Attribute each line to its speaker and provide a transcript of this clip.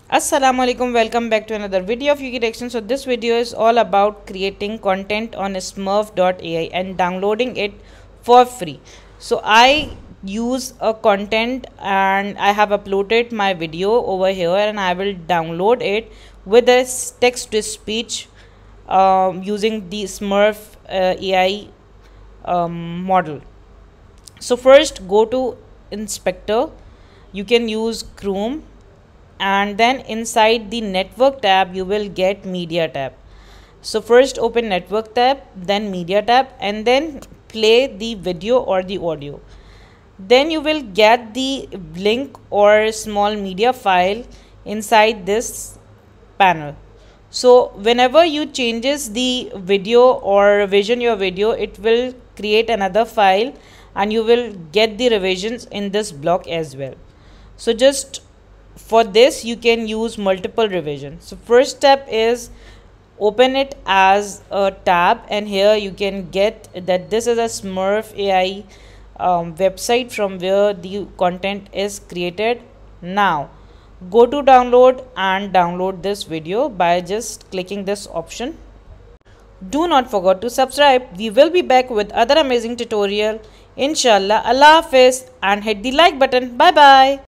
Speaker 1: Assalamu alaikum, welcome back to another video of UKTechians. So this video is all about creating content on Murf.ai and downloading it for free. So I use a content and I have uploaded my video over here, and I will download it with a text to speech using the Smurf AI model. So first go to inspector. You can use Chrome, and then inside the network tab you will get media tab. So first open network tab, then media tab, and then play the video or the audio. Then you will get the link or small media file inside this panel. So whenever you changes the video or revision your video, it will create another file and you will get the revisions in this block as well. So just for this you can use multiple revisions. So first step is open it as a tab, and here you can get that this is a Smurf AI website from where the content is created. Now go to download and download this video by just clicking this option. Do not forget to subscribe. We will be back with other amazing tutorial inshallah. Allah Hafiz, and hit the like button. Bye bye.